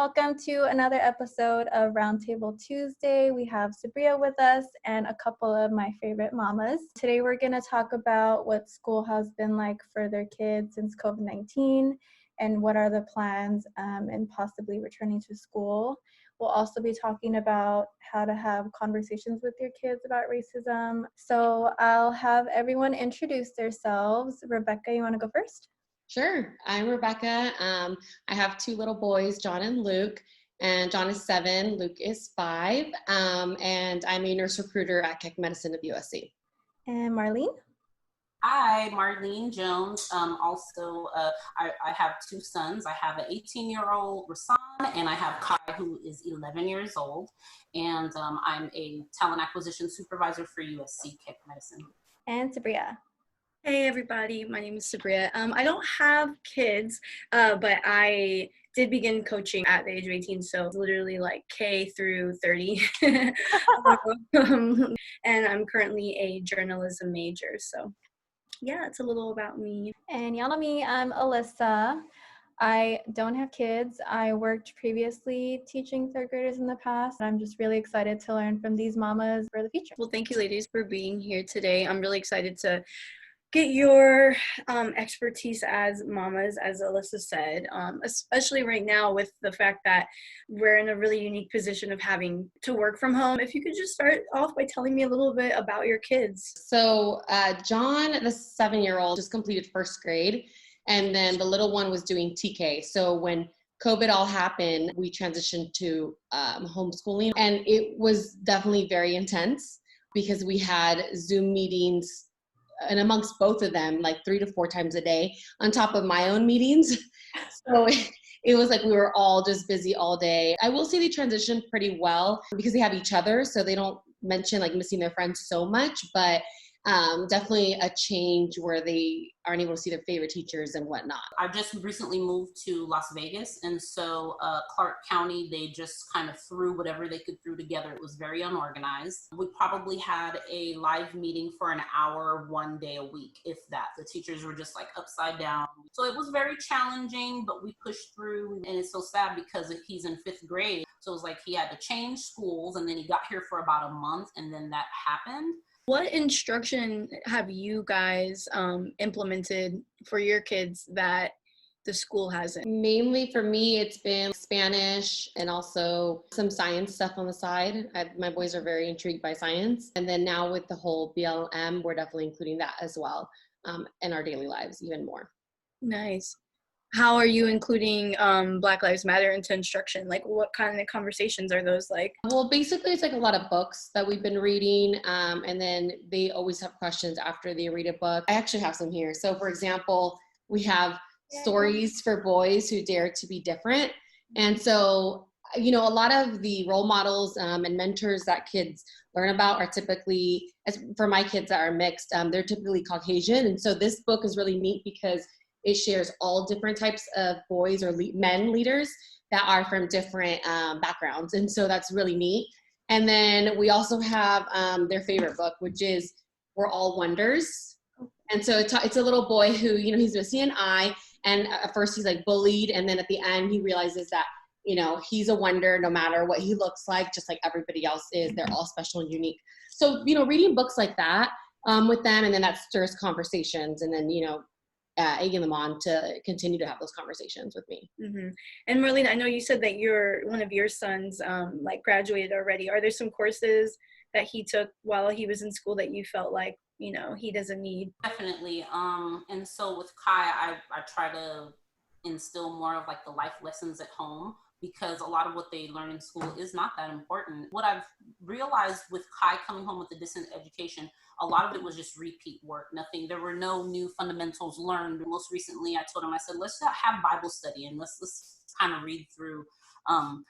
Welcome to another episode of Roundtable Tuesday. We have Sabriyya with us and a couple of my favorite mamas. Today we're going to talk about what school has been like for their kids since COVID-19 and what are the plans in possibly returning to school. We'll also be talking about how to have conversations with your kids about racism. So I'll have everyone introduce themselves. Rebecca, you want to go first? Sure. I'm Rebecca. I have two little boys, John and Luke, and John is 7, Luke is 5, and I'm a nurse recruiter at Keck Medicine of USC. And Marlene? Hi, Marlene Jones. I have two sons. I have an 18-year-old Rasan, and I have Kai, who is 11 years old. And I'm a talent acquisition supervisor for USC Keck Medicine. And Sabriyya. Hey everybody, my name is Sabriyya. I don't have kids, but I did begin coaching at the age of 18, so literally like K through 30. And I'm currently a journalism major, so yeah, it's a little about me. And y'all know me, I'm Alyssa. I don't have kids. I worked previously teaching third graders in the past. I'm just really excited to learn from these mamas for the future. Well, thank you ladies for being here today. I'm really excited to get your expertise as mamas, as Alyssa said, especially right now with the fact that we're in a really unique position of having to work from home. If you could just start off by telling me a little bit about your kids. So John, the 7-year-old, just completed first grade, and then the little one was doing TK. So when COVID all happened, we transitioned to homeschooling, and it was definitely very intense because we had Zoom meetings and amongst both of them, like 3 to 4 times a day on top of my own meetings. So it was like we were all just busy all day. I will say they transitioned pretty well because they have each other. So they don't mention like missing their friends so much, but definitely a change where they aren't able to see their favorite teachers and whatnot. I just recently moved to Las Vegas, and so Clark County, they just kind of threw whatever they could throw together. It was very unorganized. We probably had a live meeting for an hour, one day a week, if that. The teachers were just like upside down. So it was very challenging, but we pushed through, and it's so sad because he's in 5th grade. So it was like he had to change schools, and then he got here for about a month, and then that happened. What instruction have you guys implemented for your kids that the school hasn't? Mainly for me, it's been Spanish and also some science stuff on the side. My boys are very intrigued by science. And then now with the whole BLM, we're definitely including that as well in our daily lives even more. Nice. How are you including Black Lives Matter into instruction? Like what kind of conversations are those like? Well, basically it's like a lot of books that we've been reading, and then they always have questions after they read a book. I actually have some here. So for example, we have stories for boys who dare to be different. And so, you know, a lot of the role models and mentors that kids learn about are typically, as for my kids that are mixed, they're typically Caucasian. And so this book is really neat because it shares all different types of boys or men leaders that are from different backgrounds. And so that's really neat. And then we also have their favorite book, which is We're All Wonders. And so it's a little boy who, you know, he's missing an eye. And at first he's like bullied. And then at the end he realizes that, you know, he's a wonder no matter what he looks like, just like everybody else is. They're all special and unique. So, you know, reading books like that with them, and then that stirs conversations. And then, you know, egging them on to continue to have those conversations with me. Mm-hmm. And Marlene, I know you said that one of your sons like graduated already. Are there some courses that he took while he was in school that you felt like, you know, he doesn't need? Definitely. And so with Kai, I try to instill more of like the life lessons at home, because a lot of what they learn in school is not that important. What I've realized with Kai coming home with a distant education, a lot of it was just repeat work. There were no new fundamentals learned. Most recently, I told him, I said, let's have Bible study and let's kind of read through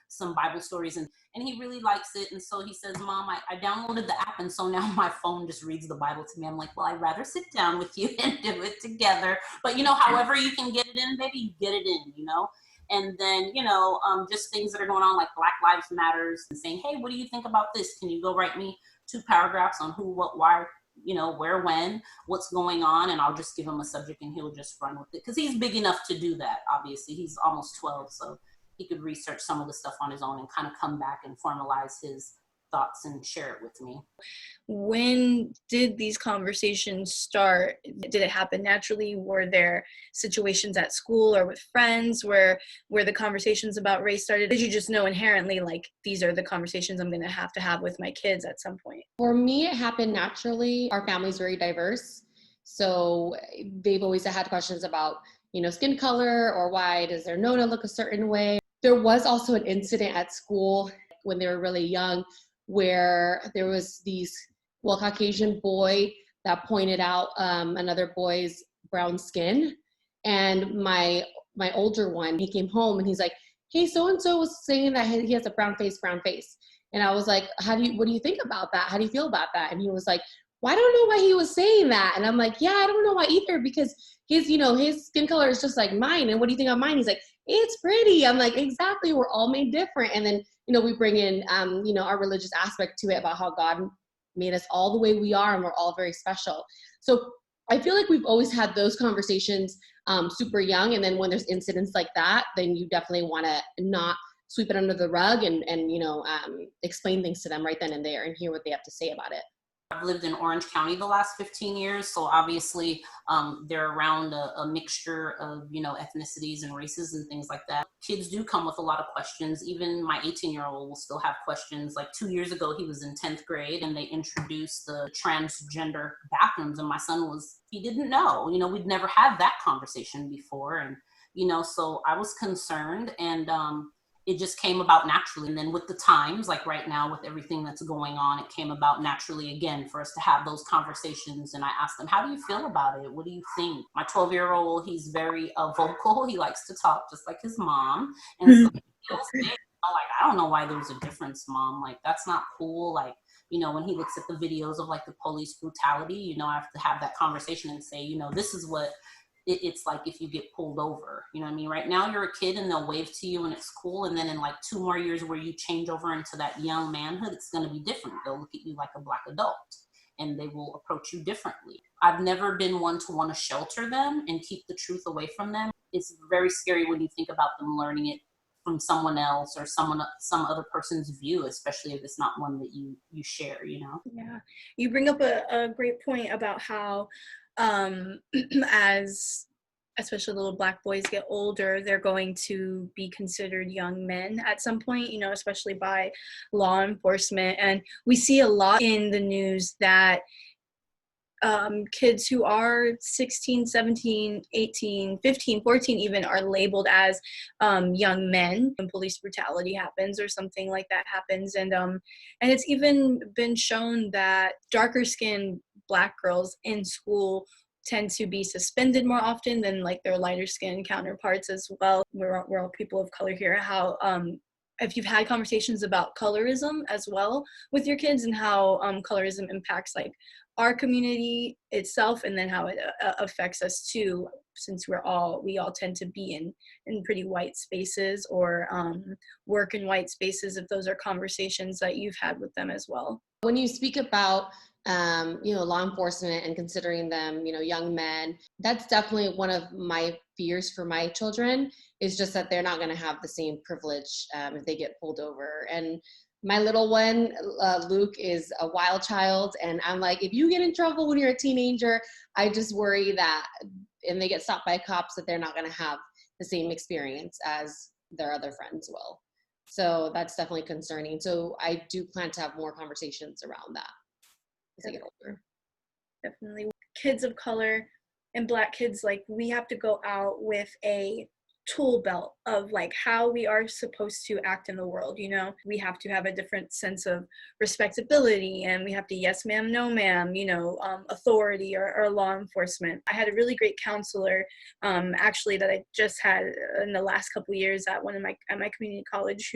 some Bible stories. And he really likes it. And so he says, Mom, I downloaded the app, and so now my phone just reads the Bible to me. I'm like, well, I'd rather sit down with you and do it together. But, you know, however you can get it in, baby, get it in, you know? And then, you know, just things that are going on like Black Lives Matters, and saying, hey, what do you think about this? Can you go write me 2 paragraphs on who, what, why, you know, where, when, what's going on? And I'll just give him a subject and he'll just run with it. Because he's big enough to do that, obviously. He's almost 12, so he could research some of the stuff on his own and kind of come back and formalize his thoughts and share it with me. When did these conversations start? Did it happen naturally? Were there situations at school or with friends where the conversations about race started? Did you just know inherently, like, these are the conversations I'm going to have with my kids at some point? For me, it happened naturally. Our family's very diverse. So they've always had questions about, skin color or why does their Nona look a certain way. There was also an incident at school when they were really young where there was Caucasian boy that pointed out another boy's brown skin. And my older one, he came home and he's like, hey, so-and-so was saying that he has a brown face. And I was like, what do you think about that? How do you feel about that? And he was like, well, I don't know why he was saying that. And I'm like, yeah, I don't know why either, because his skin color is just like mine. And what do you think of mine? He's like, it's pretty. I'm like, exactly. We're all made different. And then, we bring in, our religious aspect to it about how God made us all the way we are and we're all very special. So I feel like we've always had those conversations super young. And then when there's incidents like that, then you definitely want to not sweep it under the rug and explain things to them right then and there and hear what they have to say about it. I've lived in Orange County the last 15 years, so obviously they're around a mixture of, ethnicities and races and things like that. Kids do come with a lot of questions. Even my 18-year-old will still have questions. Like 2 years ago, he was in 10th grade and they introduced the transgender bathrooms, and my son he didn't know. We'd never had that conversation before, and, so I was concerned, and it just came about naturally. And then with the times, like right now with everything that's going on, it came about naturally again for us to have those conversations. And I asked them, how do you feel about it? What do you think? My 12-year-old, he's very vocal. He likes to talk just like his mom. And so he'll say, like, I don't know why there's a difference, Mom. Like, that's not cool. Like, when he looks at the videos of like the police brutality, I have to have that conversation and say, this is what it's like if you get pulled over. You know what I mean? Right now you're a kid and they'll wave to you and it's cool. And then in like 2 more years where you change over into that young manhood, it's going to be different. They'll look at you like a Black adult and they will approach you differently. I've never been one to want to shelter them and keep the truth away from them. It's very scary when you think about them learning it from someone else or some other person's view, especially if it's not one that you share, Yeah. You bring up a great point about how as especially little Black boys get older, they're going to be considered young men at some point, especially by law enforcement. And we see a lot in the news that kids who are 16, 17, 18, 15, 14 even are labeled as young men when police brutality happens or something like that happens. And it's even been shown that darker skinned Black girls in school tend to be suspended more often than like their lighter skinned counterparts as well. We're all people of color here. How if you've had conversations about colorism as well with your kids and how colorism impacts like our community itself and then how it affects us too, since we all tend to be in pretty white spaces or work in white spaces, if those are conversations that you've had with them as well. When you speak about law enforcement and considering them, young men, that's definitely one of my fears for my children, is just that they're not going to have the same privilege if they get pulled over. And my little one, Luke, is a wild child. And I'm like, if you get in trouble when you're a teenager, I just worry that, and they get stopped by cops, that they're not going to have the same experience as their other friends will. So that's definitely concerning. So I do plan to have more conversations around that as they get older. Definitely. Kids of color and Black kids, like, we have to go out with a tool belt of like how we are supposed to act in the world. We have to have a different sense of respectability, and we have to yes ma'am, no ma'am, authority or law enforcement. I had a really great counselor actually that I just had in the last couple of years at my community college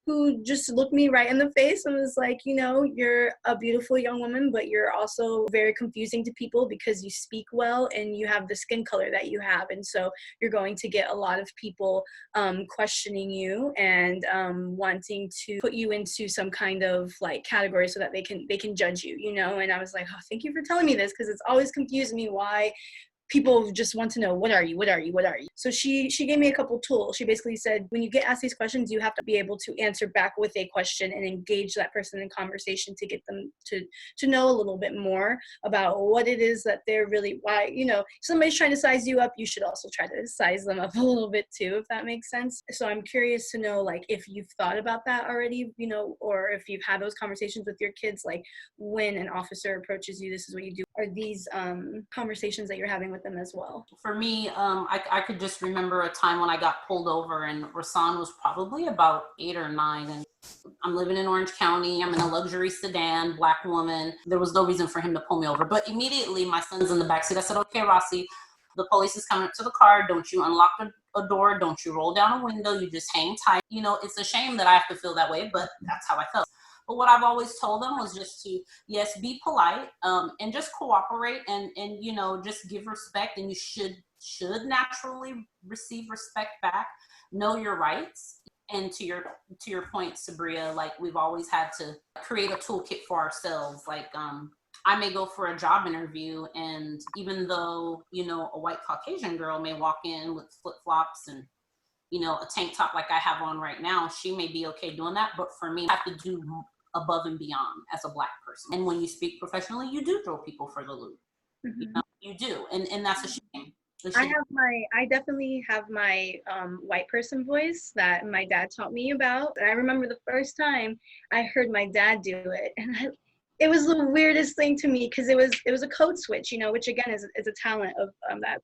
who just looked me right in the face and was like, you're a beautiful young woman, but you're also very confusing to people because you speak well and you have the skin color that you have. And so you're going to get a lot of people questioning you and wanting to put you into some kind of like category so that they can judge you, And I was like, oh, thank you for telling me this, because it's always confused me why people just want to know, what are you? So she gave me a couple tools. She basically said, when you get asked these questions, you have to be able to answer back with a question and engage that person in conversation to get them to know a little bit more about what it is that they're really, why, somebody's trying to size you up, you should also try to size them up a little bit too, if that makes sense. So I'm curious to know, like, if you've thought about that already, or if you've had those conversations with your kids, like when an officer approaches you, this is what you do. Are these conversations that you're having with them as well? For me, I could just remember a time when I got pulled over, and Rasan was probably about 8 or 9, and I'm living in Orange County. I'm in a luxury sedan, Black woman. There was no reason for him to pull me over, but immediately my son's in the backseat. I said, okay, Rossi, the police is coming up to the car. Don't you unlock a door. Don't you roll down a window. You just hang tight. It's a shame that I have to feel that way, but that's how I felt. But what I've always told them was just to, yes, be polite, and just cooperate, and just give respect, and you should naturally receive respect back. Know your rights. And to your point, Sabriyya, like, we've always had to create a toolkit for ourselves. Like, I may go for a job interview, and even though, a white Caucasian girl may walk in with flip-flops and, a tank top like I have on right now, she may be okay doing that. But for me, I have to do above and beyond as a Black person. And when you speak professionally, you do throw people for the loop. Mm-hmm. You do. And that's a shame. I definitely have my white person voice that my dad taught me about. And I remember the first time I heard my dad do it, and it was the weirdest thing to me, because it was a code switch, which again is a talent of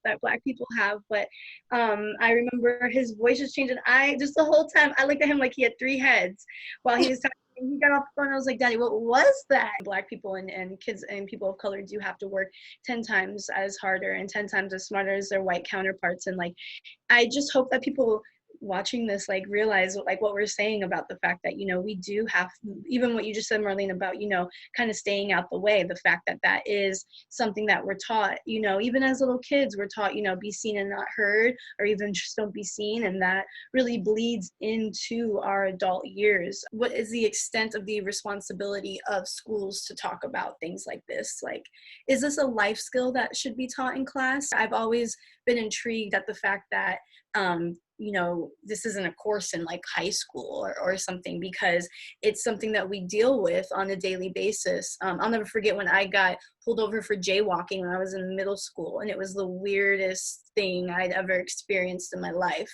that Black people have. But I remember his voice just changed, and I just the whole time I looked at him like he had 3 heads while he was talking. And he got off the phone, and I was like, Daddy, what was that? Black people and kids and people of color do have to work 10 times as harder and 10 times as smarter as their white counterparts. And like, I just hope that people watching this like realize like what we're saying about the fact that we do have, even what you just said, Marlene, about kind of staying out the way, the fact that that is something that we're taught, even as little kids, we're taught, be seen and not heard, or even just don't be seen, and that really bleeds into our adult years. What is the extent of the responsibility of schools to talk about things like this? Like, is this a life skill that should be taught in class? I've always been intrigued at the fact that this isn't a course in like high school or something, because it's something that we deal with on a daily basis. I'll never forget when I got pulled over for jaywalking when I was in middle school, and it was the weirdest thing I'd ever experienced in my life.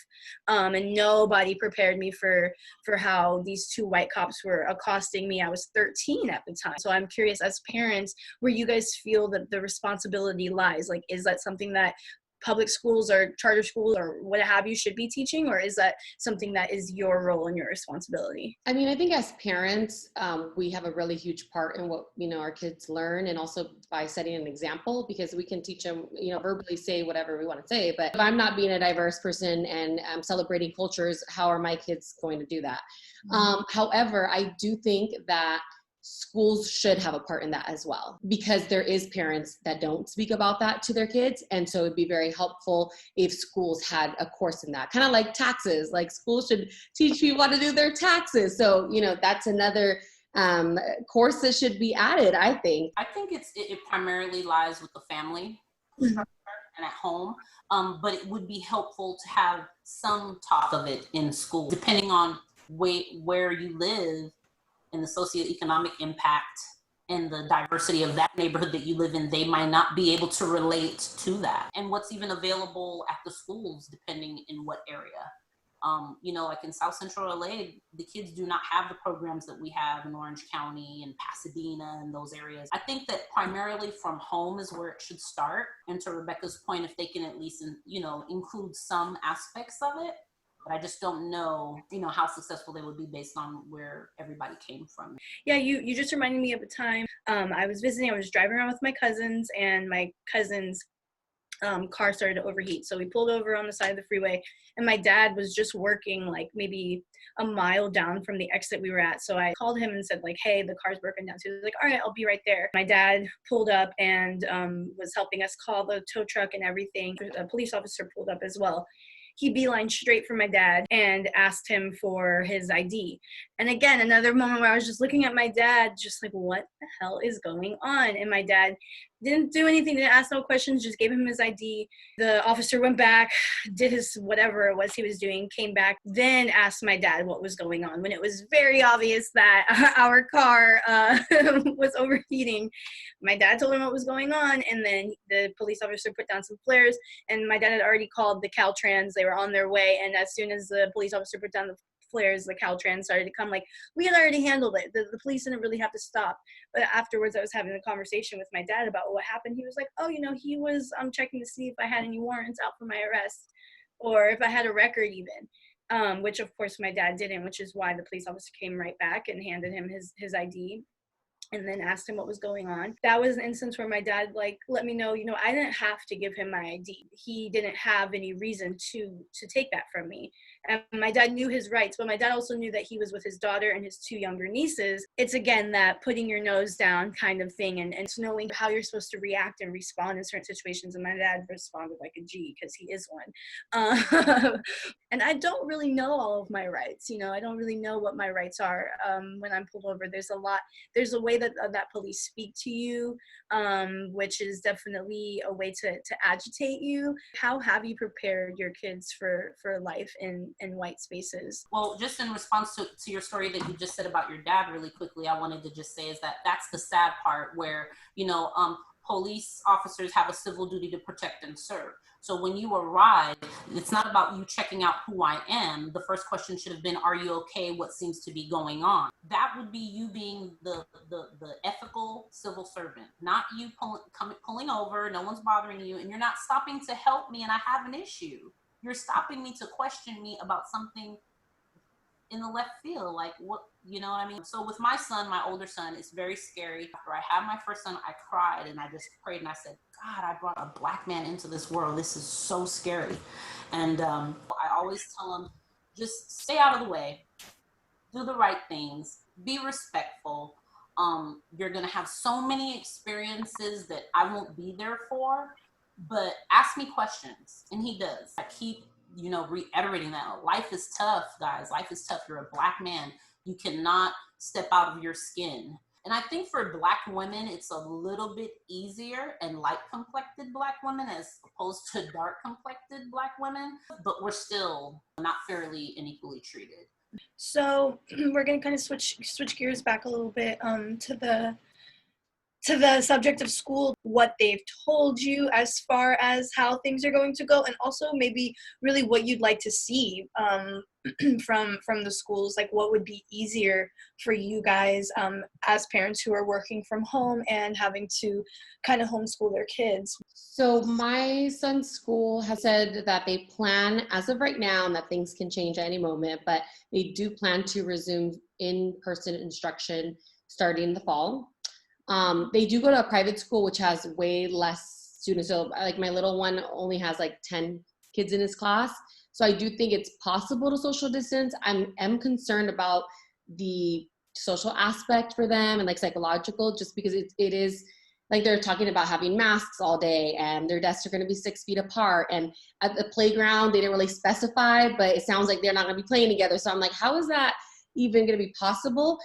And nobody prepared me for how these 2 white cops were accosting me. I was 13 at the time. So I'm curious, as parents, where you guys feel that the responsibility lies? Like, is that something that public schools or charter schools or what have you should be teaching, or is that something that is your role and your responsibility? I mean, I think as parents, we have a really huge part in what, our kids learn, and also by setting an example, because we can teach them, verbally say whatever we want to say. But if I'm not being a diverse person and I'm celebrating cultures, how are my kids going to do that? Mm-hmm. However, I do think that schools should have a part in that as well, because there is parents that don't speak about that to their kids. And so it'd be very helpful if schools had a course in that, kind of like taxes. Like, schools should teach people how to do their taxes. So, that's another course that should be added, I think. I think it primarily lies with the family structure and at home. But it would be helpful to have some talk of it in school, depending on where you live, and the socioeconomic impact and the diversity of that neighborhood that you live in. They might not be able to relate to that. And what's even available at the schools, depending in what area. Like in South Central LA, the kids do not have the programs that we have in Orange County and Pasadena and those areas. I think that primarily from home is where it should start. And to Rebecca's point, if they can at least, include some aspects of it, but I just don't know, how successful they would be based on where everybody came from. Yeah, you just reminded me of a time I was driving around with my cousins, and my cousin's car started to overheat. So we pulled over on the side of the freeway, and my dad was just working like maybe a mile down from the exit we were at. So I called him and said like, hey, the car's broken down. So he was like, all right, I'll be right there. My dad pulled up and was helping us call the tow truck and everything. A police officer pulled up as well. He beelined straight for my dad and asked him for his ID. And again, another moment where I was just looking at my dad, just like, what the hell is going on? And my dad Didn't do anything, didn't ask no questions, just gave him his ID. The officer went back, did his whatever it was he was doing, came back, then asked my dad what was going on when it was very obvious that our car was overheating. My dad told him what was going on, and then the police officer put down some flares, and my dad had already called the Caltrans. They were on their way, and as soon as the police officer put down the flares, the Caltrans started to come. Like, we had already handled it. The police didn't really have to stop. But afterwards, I was having a conversation with my dad about what happened. He was like, oh, he was checking to see if I had any warrants out for my arrest, or if I had a record even, which of course my dad didn't, which is why the police officer came right back and handed him his ID. And then asked him what was going on. That was an instance where my dad let me know, I didn't have to give him my ID. He didn't have any reason to take that from me. And my dad knew his rights, but my dad also knew that he was with his daughter and his 2 younger nieces. It's again that putting your nose down kind of thing, and knowing how you're supposed to react and respond in certain situations. And my dad responded like a G, because he is one. And I don't really know all of my rights. I don't really know what my rights are when I'm pulled over. There's a way that police speak to you, which is definitely a way to agitate you. How have you prepared your kids for life in white spaces? Well, just in response to your story that you just said about your dad really quickly, I wanted to just say is that's the sad part where, police officers have a civil duty to protect and serve. So when you arrive, it's not about you checking out who I am. The first question should have been, are you okay? What seems to be going on? That would be you being the ethical civil servant, not you pulling over. No one's bothering you, and you're not stopping to help me and I have an issue. You're stopping me to question me about something in the left field, like what, you know what I mean? So with my son, my older son, it's very scary. After I had my first son, I cried and I just prayed and I said, God, I brought a black man into this world. This is so scary. And I always tell him, just stay out of the way, do the right things, be respectful. You're gonna have so many experiences that I won't be there for, but ask me questions. And he does. I keep reiterating that life is tough, guys. Life is tough. You're a black man. You cannot step out of your skin. And I think for black women, it's a little bit easier, and light complected black women as opposed to dark complected black women, but we're still not fairly and equally treated. So we're going to kind of switch gears back a little bit to the subject of school, what they've told you as far as how things are going to go, and also maybe really what you'd like to see from the schools. Like, what would be easier for you guys as parents who are working from home and having to kind of homeschool their kids? So my son's school has said that they plan, as of right now, and that things can change at any moment, but they do plan to resume in-person instruction starting in the fall. They do go to a private school, which has way less students. So like my little one only has like 10 kids in his class. So I do think it's possible to social distance. I am concerned about the social aspect for them and like psychological, just because it is like they're talking about having masks all day and their desks are going to be 6 feet apart. And at the playground, they didn't really specify, but it sounds like they're not going to be playing together. So I'm like, how is that even going to be possible?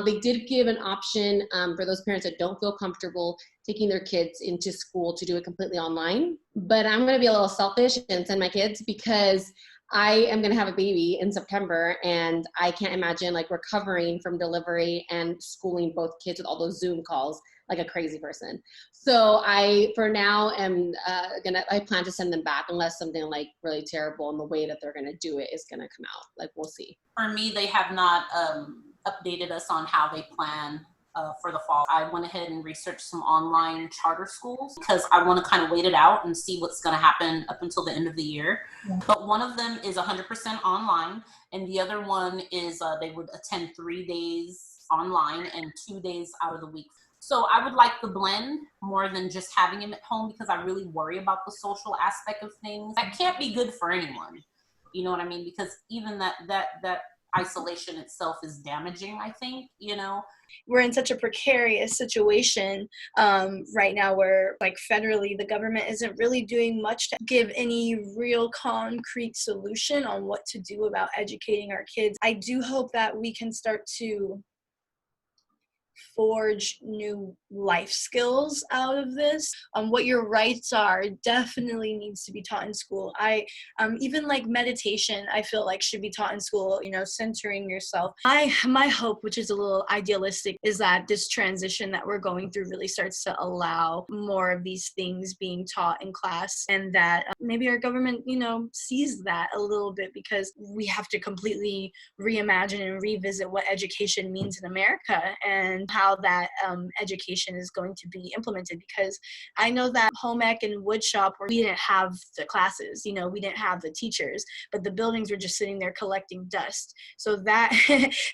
They did give an option for those parents that don't feel comfortable taking their kids into school to do it completely online. But I'm going to be a little selfish and send my kids, because I am going to have a baby in September, and I can't imagine like recovering from delivery and schooling both kids with all those Zoom calls like a crazy person. So I, for now, am I plan to send them back unless something like really terrible and the way that they're going to do it is going to come out. Like, we'll see. For me, they have not updated us on how they plan for the fall. I went ahead and researched some online charter schools because I want to kind of wait it out and see what's going to happen up until the end of the year. Yeah. But one of them is 100% online, and the other one is they would attend 3 days online and 2 days out of the week. So I would like the blend more than just having him at home, because I really worry about the social aspect of things. That can't be good for anyone. You know what I mean? Because even that isolation itself is damaging, I think, We're in such a precarious situation right now where, like, federally, the government isn't really doing much to give any real concrete solution on what to do about educating our kids. I do hope that we can start to forge new life skills out of this. What your rights are definitely needs to be taught in school. Even like meditation, I feel like should be taught in school, centering yourself. My hope, which is a little idealistic, is that this transition that we're going through really starts to allow more of these things being taught in class, and that maybe our government, sees that a little bit, because we have to completely reimagine and revisit what education means in America and how that education is going to be implemented. Because I know that home ec and woodshop, we didn't have the classes, we didn't have the teachers, but the buildings were just sitting there collecting dust. So that,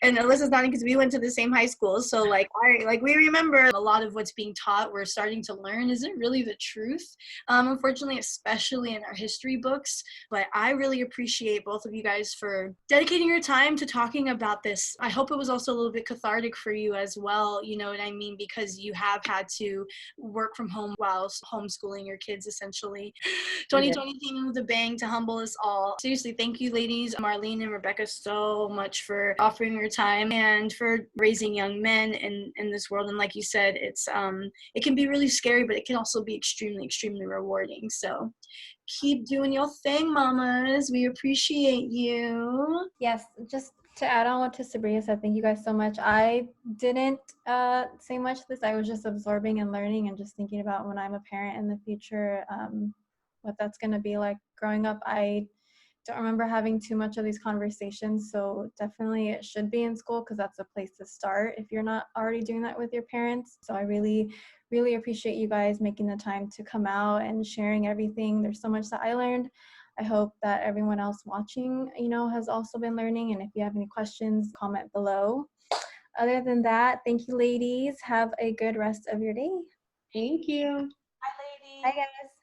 and Alyssa's nodding because we went to the same high school. So we remember a lot of what's being taught, we're starting to learn isn't really the truth, unfortunately, especially in our history books. But I really appreciate both of you guys for dedicating your time to talking about this. I hope it was also a little bit cathartic for you as well, you know what I mean, because you have had to work from home while homeschooling your kids, essentially. 2020 came in with a bang to humble us all. Seriously, thank you, ladies, Marlene and Rebecca, so much for offering your time and for raising young men in this world. And like you said, it can be really scary, but it can also be extremely, extremely rewarding. So keep doing your thing, mamas. We appreciate you. Yes, just to add on what Sabriyya said, thank you guys so much. I didn't say much of this. I was just absorbing and learning and just thinking about when I'm a parent in the future, what that's going to be like growing up. I don't remember having too much of these conversations, so definitely it should be in school, because that's a place to start if you're not already doing that with your parents. So I really, really appreciate you guys making the time to come out and sharing everything. There's so much that I learned. I hope that everyone else watching, has also been learning. And if you have any questions, comment below. Other than that, thank you, ladies. Have a good rest of your day. Thank you. Hi, ladies. Bye, guys.